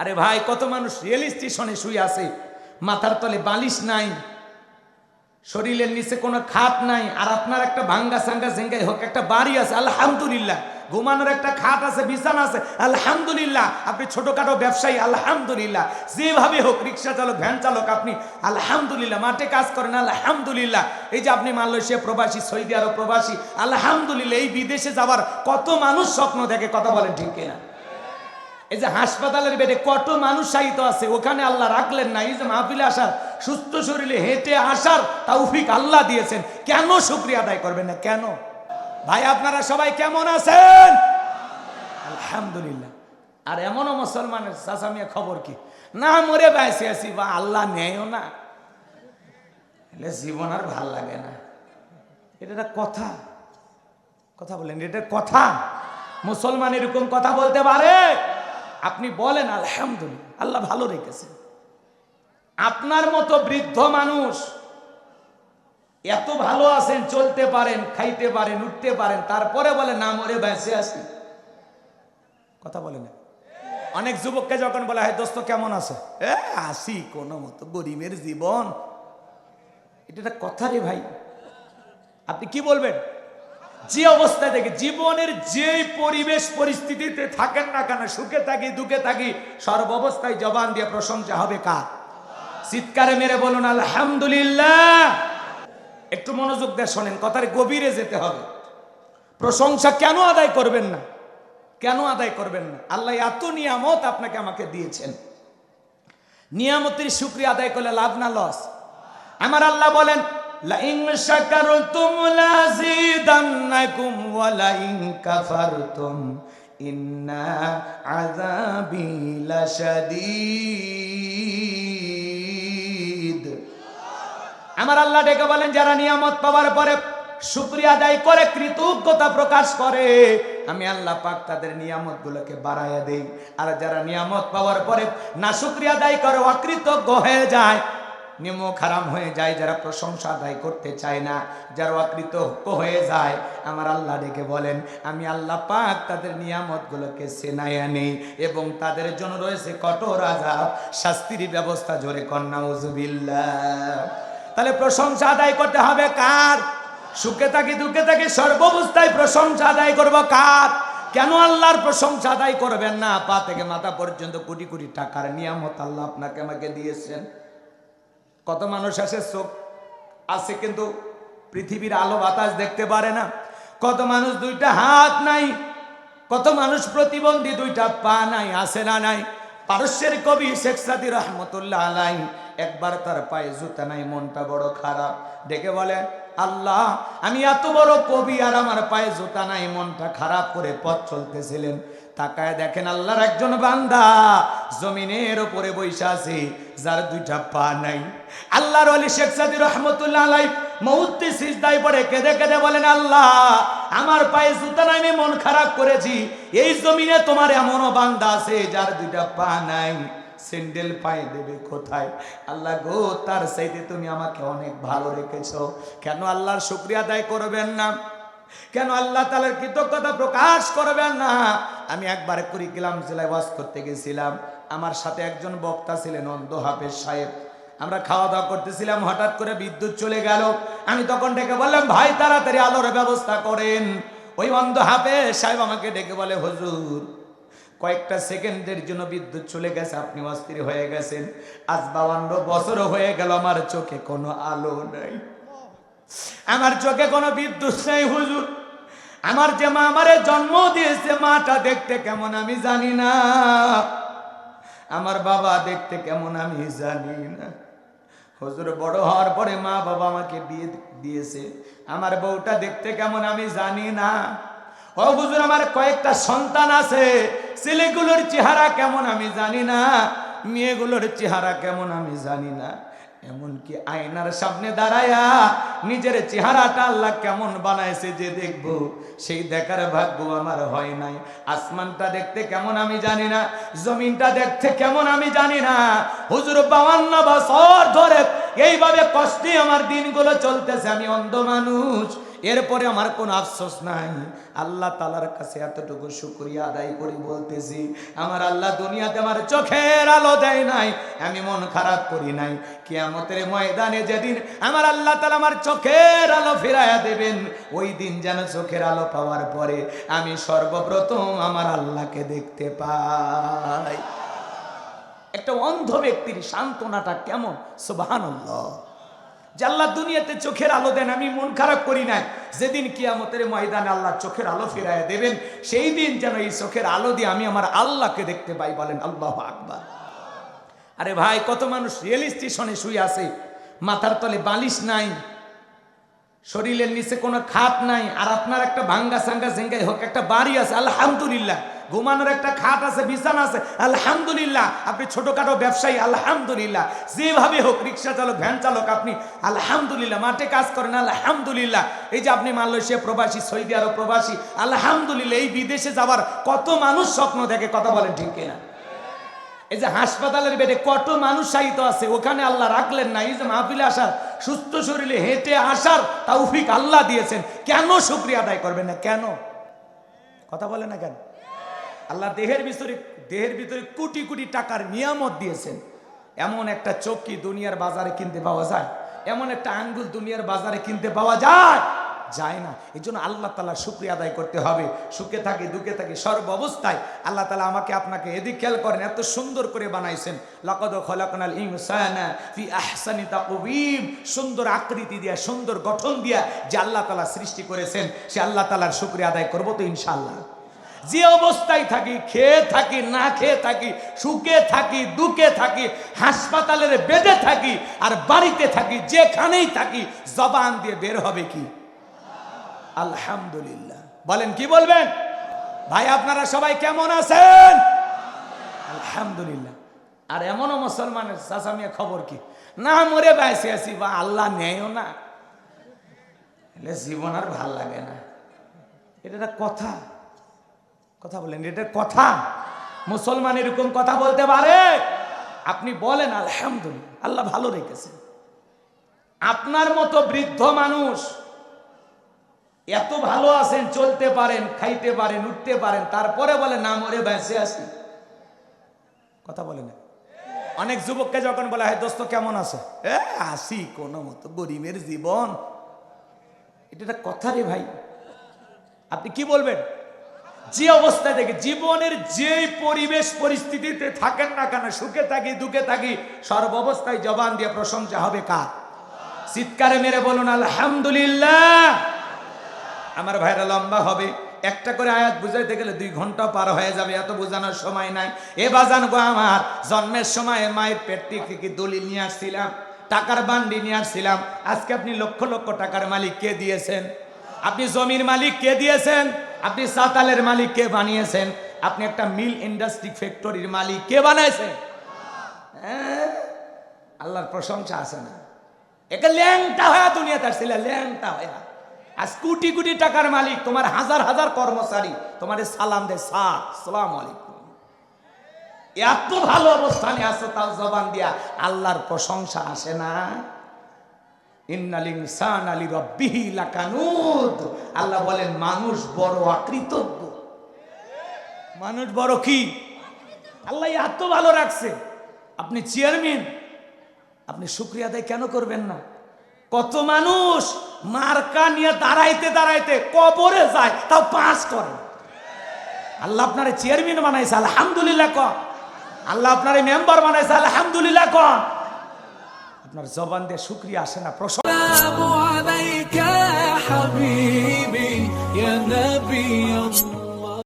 আরে ভাই, কত মানুষ রেল স্টেশনে শুয়ে আছে, মাথার তলে বালিশ নাই, শরীরের নিচে কোনো খাট নাই, আর আপনার একটা ভাঙ্গা সাঙ্গা জেঙ্গাই হোক একটা বাড়ি আছে, আলহামদুলিল্লাহ। ঘুমানোর একটা খাট আছে, বিছানা আছে, আলহামদুলিল্লাহ। আপনি ছোটখাটো ব্যবসায়ী, আলহামদুলিল্লাহ। যেভাবে হোক, রিক্সা চালক, ভ্যান চালক, আপনি আলহামদুলিল্লাহ। মাঠে কাজ করেন, আলহামদুলিল্লাহ। এই যে আপনি মালয়েশিয়া প্রবাসী, সৌদি আরব প্রবাসী, আলহামদুলিল্লাহ। এই বিদেশে যাওয়ার কত মানুষ স্বপ্ন দেখে, কথা বলেন ঠিক কিনা? এই যে হাসপাতালের বেডে কত মানুষ শায়িত আছে, ওখানে আল্লাহ রাখলেন না। এই যে মাহফিলে আসার, সুস্থ শরীরে হেঁটে আসার তৌফিক আল্লাহ দিয়েছেন, কেন শুকরিয়া আদায় করবেন না? কেন? ভাই আপনারা সবাই কেমন আছেন? আলহামদুলিল্লাহ। আর এমনও মুসলমানের চাচামিয়া খবর কি, না মরে বেঁচে আছি, বা আল্লাহ নেয়ও না, জীবন আর ভাল লাগে না। এটা কথা, কথা বলেন, এটা কথা? মুসলমান এরকম কথা বলতে পারে? আপনি বলেন আলহামদুলিল্লাহ, আল্লাহ ভালো রেখেছেন। আপনার মতো বৃদ্ধ মানুষ এত ভালো আছেন, চলতে পারেন, খাইতে পারেন, উঠতে পারেন, তারপরে বলে না মরে বেঁচে আছি। কথা বলে না? অনেক যুবককে যখন বলা হয় দোস্ত কেমন আছে, আসি কোনো মতো, গরিবের জীবন, এটা কথা রে ভাই। আপনি কি বলবেন? যে অবস্থায় থেকে, জীবনের যে পরিবেশ পরিস্থিতিতে থাকেন না কেন, সুখে থাকি দুঃখে থাকি, সর্বাবস্থায় জবান দিয়ে প্রশংসা হবে কার? চিৎকারে মেরে বলুন আলহামদুলিল্লাহ। একটু মনোযোগ দিয়ে শোনেন, কথার গভীরে যেতে হবে। প্রশংসা কেন আদায় করবেন না? কেন আদায় করবেন না? আল্লাহ এত নিয়ামত আপনাকে আমাকে দিয়েছেন, নিয়ামতের শুকরিয়া আদায় করলে লাভ না লস? আমার আল্লাহ বলেন লাইন শাকারতুম লাযিদান্নাকুম ওয়া লাইন কাফারতুম ইন্না আযাবি লাশাদীদ। আমার আল্লাহ ডেকে বলেন, যারা নিয়ামত পাওয়ার পরে শুকরিয়া আদায় করে, কৃতজ্ঞতা প্রকাশ করে, আমি আল্লাহ পাক তাদের নিয়ামত গুলোকে বাড়াইয়া দেই। আর যারা নিয়ামত পাওয়ার পরে না শুকরিয়া আদায় করে, অকৃতজ্ঞ হয়ে যায়, নিমক হারাম হয়ে যায়, যারা প্রশংসা আদায় করতে চায় না, যারা অকৃতজ্ঞ হয়ে যায়, আমার আল্লাহ ডেকে বলেন আমি আল্লাহ পাক তাদের নিয়ামত গুলোকে সেনাইয়া নেই, এবং তাদের জন্য রয়েছে কঠোর আযাব, শাস্তির ব্যবস্থা। জোরে কন্যা উযুবিল্লাহ। তাহলে প্রশংসা আদায় করতে হবে কার? সুখে থাকি দুঃখে থাকি সর্বাবস্থায় প্রশংসা আদায় করব কার? কেন আল্লাহর প্রশংসা আদায় করবেন না? পা থেকে মাথা পর্যন্ত কোটি কোটি টাকার নিয়ামত আল্লাহ আপনাকে আমাকে দিয়েছেন। কত মানুষ আছে, চোখ আছে কিন্তু পৃথিবীর আলো বাতাস দেখতে পারে না। কত মানুষ দুইটা হাত নাই, কত মানুষ প্রতিবন্ধী, দুইটা পা নাই, আছে না নাই? পারস্যের কবি শেখ সাদী রহমতুল্লাহ আলাইহি একবার তার পায়ে জুতা নাই, মনটা বড় খারাপ, ডেকে বলে আল্লাহ আমি এত বড় কবি আর আমার পায়ে জুতা নাই, মনটা খারাপ করে পথ চলতেছিলেন। তাকায় দেখেন আল্লাহর একজন বান্দা জমিনের উপরে বৈশা আছে, যার দুইটা পা নাই। আল্লাহর ওলি শেখ সাদী রহমতুল্লাহ আলাইহি মুহূর্তে সিজদায় পড়ে কেঁদে কেঁদে বলেন আল্লাহ আমার পায়ে জুতা নাই, আমি মন খারাপ করেছি, এই জমিনে তোমার এমনও বান্দা আছে যার দুইটা পা নাই, স্যান্ডেল পায়ে দেবে কোথায়? আল্লাহ গো, তার চাইতে তুমি আমাকে অনেক ভালো রেখেছো। কেন আল্লাহর শুকরিয়া আদায় করবেন না? কেন আল্লাহ তাআলার কৃতজ্ঞতা প্রকাশ করবেন না? আমি একবার কুড়িগ্রাম জেলায় ওয়াজ করতে গেছিলাম, আমার সাথে একজন বক্তা ছিলেন অন্ধ হাফেজ সাহেব। আমরা খাওয়া দাওয়া করতেছিলাম, হঠাৎ করে বিদ্যুৎ চলে গেল। আমি তখন ডেকে বললাম ভাই তাড়াতাড়ি আলোর ব্যবস্থা করেন। ওই অন্ধ হাফেজ সাহেব আমাকে ডেকে বলে হুজুর কয়েকটা সেকেন্ডের জন্য বিদ্যুৎ চলে গেছে, আপনি অস্থির হয়ে গেছেন। আজ 52 বছর হয়ে গেল, আমার চোখে কোনো আলো নাই, আমার চোখে কোনো বিদ্যুৎ নেই হুজুর। আমার যে মা আমারে জন্ম দিয়েছে, মাটা দেখতে কেমন আমি জানি না, আমার বাবা দেখতে কেমন আমি জানি না। হুজুর বড় হওয়ার পরে মা বাবা আমাকে বিয়ে দিয়েছে, আমার বউটা দেখতে কেমন আমি জানি না। ও হুজুর আমার কয়েকটা সন্তান আছে, ছেলেগুলোর চেহারা কেমন আমি জানি না, মেয়েগুলোর চেহারা কেমন আমি জানি না। এমনকি আয়নার সামনে দাঁড়ায়া নিজের চেহারাটা আল্লাহ কেমন বানাইছে যে দেখবো, সেই দেখার ভাগ্য আমার হয় নাই। আসমানটা দেখতে কেমন আমি জানি না, জমিনটা দেখতে কেমন আমি জানি না। হুজুর 52 বছর ধরে এইভাবে কষ্টে আমার দিনগুলো চলতেছে, আমি অন্ধ মানুষ, এরপরে আমার কোনো আফসোস নাই। আল্লাহ তাআলার কাছে এতটুকু শুকরিয়া আদায় করি, বলতেছি আমার আল্লাহ দুনিয়াতে আমার চোখের আলো দেয় নাই, আমি মন খারাপ করি নাই। কিয়ামতের ময়দানে যেদিন আমার আল্লাহ তাআলা আমার চোখের আলো ফিরাইয়া দেবেন, ওই দিন যেন চোখের আলো পাওয়ার পরে আমি সর্বপ্রথম আমার আল্লাহকে দেখতে পাই। একটা অন্ধ ব্যক্তির সান্ত্বনাটা কেমন! সুবহানাল্লাহ। যে আল্লাহ দুনিয়াতে চোখের আলো দেন, আমি মন খারাপ করি নাই। যেদিন কিয়ামতের ময়দানে আল্লাহ চোখের আলো ফিরাইয়া দেবেন, সেই দিন যেন এই চোখের আলো দিয়ে আমি আমার আল্লাহকে দেখতে পাই। বলেন আল্লাহু আকবার। আরে ভাই, কত মানুষ রেল স্টেশনে শুয়ে আছে, মাথার তলে বালিশ নাই, শরীরের নিচে কোনো খাট নাই, আর আপনার একটা ভাঙ্গা সাঙ্গা জেঙ্গাই হোক একটা বাড়ি আছে, আলহামদুলিল্লাহ। ঘুমানোর একটা খাট আছে, বিছানা আছে, আলহামদুলিল্লাহ। আপনি ছোটখাটো ব্যবসায়ী, আলহামদুলিল্লাহ। যেভাবে হোক, রিক্সা চালক, ভ্যান চালক, আপনি আলহামদুলিল্লাহ। মাঠে কাজ করেন, আলহামদুলিল্লাহ। এই যে আপনি মালয়েশিয়া প্রবাসী, সৌদি আরব প্রবাসী, আলহামদুলিল্লাহ। এই বিদেশে যাওয়ার কত মানুষ স্বপ্ন দেখে, কথা বলেন ঠিক কিনা? এই যে হাসপাতালের বেডে কত মানুষ শায়িত আছে, ওখানে আল্লাহ রাখলেন না। এই যে মাহফিলে আসার, সুস্থ শরীরে হেঁটে আসার তৌফিক আল্লাহ দিয়েছেন, কেন শুকরিয়া আদায় করবেন না? কেন কথা বলে না কেন? আল্লাহ দেহের ভিতরে কোটি কোটি টাকার নিয়ামত দিয়েছেন। এমন একটা চোখ কি দুনিয়ার বাজারে কিনতে পাওয়া যায়? এমন একটা আঙ্গুল দুনিয়ার বাজারে কিনতে পাওয়া যায়? যায় না। এই জন্য আল্লাহ তাআলা শুকরিয়া আদায় করতে হবে। সুখে থাকি দুঃখে থাকি সর্ব অবস্থায় আল্লাহ তাআলা আমাকে আপনাকে এদিক খেয়াল করেন, এত সুন্দর করে বানাইছেন। লাকাদ খলাকনাল ইনসানা ফি আহসানি তাকওয়িম। সুন্দর আকৃতি দিয়া, সুন্দর গঠন দিয়া যে আল্লাহ তাআলা সৃষ্টি করেছেন, সে আল্লাহ তাআলার শুকরিয়া আদায় করব তো ইনশাআল্লাহ। যে অবস্থায় থাকি, খেয়ে থাকি না খেয়ে থাকি, সুখে থাকি দুঃখে থাকি, হাসপাতালের বেডে থাকি আর বাড়িতে থাকি, যেখানেই থাকি, জবান দিয়ে বের হবে কি? আলহামদুলিল্লাহ। বলেন, কি বলবেন? ভাই আপনারা সবাই কেমন আছেন? আলহামদুলিল্লাহ। আর এমনও মুসলমানের চাচা মিয়া খবর কি, না মরে বেঁচে আছি, বা আল্লাহ নেয়ও না, জীবন আর ভাল লাগে না। এটা কথা, কথা বলেন, এটা কথা? মুসলমান এরকম কথা বলতে পারে? আপনি বলেন আলহামদুলিল্লাহ, আল্লাহ ভালো রেখেছেন। আপনার মতো বৃদ্ধ মানুষ এত ভালো আছেন, চলতে পারেন, খাইতে পারেন, উঠতে পারেন, তারপরে বলে না মরে বেঁচে আছি। কথা বলে না? অনেক যুবককে যখন বলা হয় দোস্ত কেমন আছে, আসি কোনো মতো, গরিবের জীবন। এটা কথা রে ভাই? আপনি কি বলবেন? যে অবস্থা থেকে জীবনের যে পরিবেশ পরিস্থিতিতে থাকেন না কেন, সুখে থাকি দুঃখে থাকি, সর্ব অবস্থায় জবান দিয়ে প্রশংসা হবে কার? চিৎকারে মেরে বলুন আলহামদুলিল্লাহ। আমার ভাইরা লম্বা হবে, একটা করে আয়াত বুঝাইতে গেলে 2 ঘন্টা পার হয়ে যাবে, এত বোঝানোর সময় নাই। এ বাজান গো, আমার জন্মের সময় মায়ের পেট থেকে দলিল নিয়ে আসছিলাম, টাকার বান্ডি নিয়ে আসছিলাম। আজকে আপনি লক্ষ লক্ষ টাকার মালিক কে দিয়েছেন? আপনি জমির মালিক কে দিয়েছেন? আপনি সাতালের মালিক কে বানিয়েছেন? আপনি একটা মিল ইন্ডাস্ট্রি ফ্যাক্টরির মালিক কে বানাইছেন? আল্লাহর প্রশংসা আছে না? একে ল্যাংটা হয়ে দুনিয়াতে আসছিল, ল্যাংটা হয়ে। আজ কোটি কোটি টাকার মালিক, তোমার হাজার হাজার কর্মচারী তোমার সালাম দেয়, সালাম আলাইকুম। এত ভালো অবস্থানে আছে, তাও জবান দিয়া আল্লাহর প্রশংসা আসে না? ইন্নাল ইনসানা লিরাব্বিহি লাকানুদ। আল্লাহ বলেন মানুষ বড় অকৃতজ্ঞ। মানুষ বড় কি? আল্লাহ এত ভালো রাখছে। আপনি চেয়ারম্যান, আপনি শুকরিয়া আদায় কেন করবেন না? কত মানুষ মার্কা নিয়ে দাঁড়াইতে দাঁড়াইতে কবরে যায়, তাও পাস করে। আল্লাহ আপনারে চেয়ারম্যান বানাইছে, আলহামদুলিল্লাহ কর। আল্লাহ আপনারে মেম্বার বানাইছে, আলহামদুলিল্লাহ কর। আপনার জবান দিয়ে শুকরিয়া আসে না? প্রশংসা